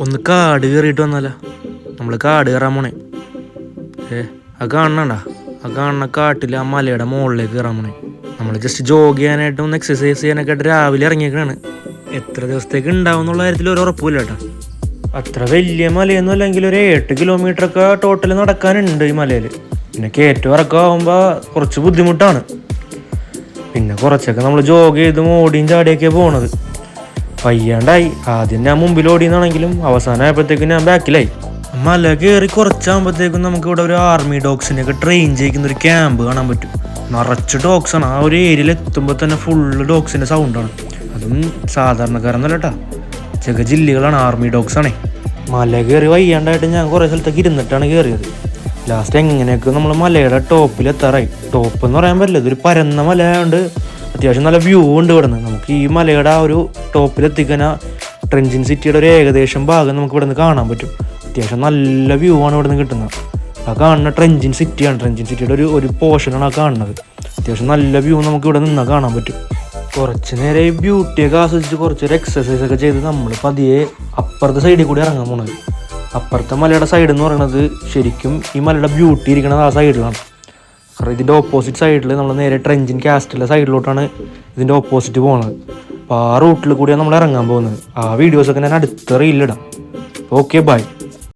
ഒന്ന് കാട് കയറിയിട്ട് വന്നാല. നമ്മൾ കാട് കയറാൻ പോണേ. ആ കാണണണ്ടാ, ആ കാണുന്ന കാട്ടിൽ ആ മലയുടെ മുകളിലേക്ക് കയറാൻ പോണേ. നമ്മൾ ജസ്റ്റ് ജോഗ് ചെയ്യാനായിട്ടും ഒന്ന് എക്സസൈസ് ചെയ്യാനൊക്കെ ആയിട്ട് രാവിലെ ഇറങ്ങിയേക്കാണ്. എത്ര ദിവസത്തേക്ക് ഉണ്ടാവും എന്നുള്ള കാര്യത്തിൽ ഒരു ഉറപ്പില്ല കേട്ടോ. അത്ര വലിയ മലയൊന്നും അല്ലെങ്കിൽ ഒരു 8 കിലോമീറ്ററൊക്കെ ടോട്ടൽ നടക്കാനുണ്ട് ഈ മലയിൽ. പിന്നെ കയറ്റം ഇറക്കം ആകുമ്പോൾ കുറച്ച് ബുദ്ധിമുട്ടാണ്. പിന്നെ കുറച്ചൊക്കെ നമ്മൾ ജോഗ് ചെയ്തും ഓടിയും ചാടിയൊക്കെയാണ് പോണത്. വയ്യാണ്ടായി. ആദ്യം ഞാൻ മുമ്പിൽ ഓടിയെന്നാണെങ്കിലും അവസാനമായപ്പോഴത്തേക്കും ഞാൻ ബാക്കിലായി. മല കയറി കുറച്ചാകുമ്പോഴത്തേക്കും നമുക്ക് ഇവിടെ ഒരു ആർമി ഡോഗ്സിനെയൊക്കെ ട്രെയിൻ ചെയ്യിക്കുന്ന ഒരു ക്യാമ്പ് കാണാൻ പറ്റും. നിറച്ച് ഡോഗ്സാണ്. ആ ഒരു ഏരിയയിൽ എത്തുമ്പോൾ തന്നെ ഫുള്ള് ഡോഗ്സിൻ്റെ സൗണ്ടാണ്. അതും സാധാരണക്കാരൊന്നുമല്ല കേട്ടോ, ചെറിയ ജില്ലകളാണ്, ആർമി ഡോഗ്സാണേ. മല കയറി വയ്യാണ്ടായിട്ട് ഞാൻ കുറേ സ്ഥലത്തേക്ക് ഇരുന്നിട്ടാണ് കയറിയത്. ലാസ്റ്റ് എങ്ങനെയൊക്കെ നമ്മൾ മലയുടെ ടോപ്പിലെത്താറായി. ടോപ്പ് എന്ന് പറയാൻ പറ്റില്ല, ഇതൊരു പരന്ന മല ആയതുകൊണ്ട് അത്യാവശ്യം നല്ല വ്യൂ ഉണ്ട് ഇവിടെ നിന്ന്. നമുക്ക് ഈ മലയുടെ ആ ഒരു ടോപ്പിലെത്തിക്കാൻ ട്രെഞ്ചിൻ സിറ്റിയുടെ ഒരു ഏകദേശം ഭാഗം നമുക്ക് ഇവിടെ നിന്ന് കാണാൻ പറ്റും. അത്യാവശ്യം നല്ല വ്യൂ ആണ് ഇവിടെ നിന്ന് കിട്ടുന്നത്. ആ കാണുന്ന ട്രെഞ്ചിൻ സിറ്റിയാണ്. ട്രെഞ്ചിൻ സിറ്റിയുടെ ഒരു പോർഷനാണ് ആ കാണുന്നത്. അത്യാവശ്യം നല്ല വ്യൂ നമുക്ക് ഇവിടെ നിന്നാൽ കാണാൻ പറ്റും. കുറച്ച് നേരം ഈ ബ്യൂട്ടിയൊക്കെ ആസ്വദിച്ച് കുറച്ചൊരു എക്സസൈസ് ഒക്കെ ചെയ്ത് നമ്മൾ പതിയെ അപ്പുറത്തെ സൈഡിൽ കൂടി ഇറങ്ങാൻ പോണത്. അപ്പുറത്തെ മലയുടെ സൈഡ് എന്ന് പറയുന്നത് ശരിക്കും ഈ മലയുടെ ബ്യൂട്ടി ഇരിക്കുന്നത് ആ സൈഡിലാണ്. കാരണം ഇതിൻ്റെ ഓപ്പോസിറ്റ് സൈഡിൽ നമ്മൾ നേരെ ട്രെഞ്ചിൻ കാസ്റ്റിലെ സൈഡിലോട്ടാണ് ഇതിൻ്റെ ഓപ്പോസിറ്റ് പോകുന്നത്. അപ്പോൾ ആ റൂട്ടിൽ കൂടിയാണ് നമ്മൾ ഇറങ്ങാൻ പോകുന്നത്. ആ വീഡിയോസൊക്കെ ഞാൻ അടുത്ത റീലിലിടാം. Okay, by.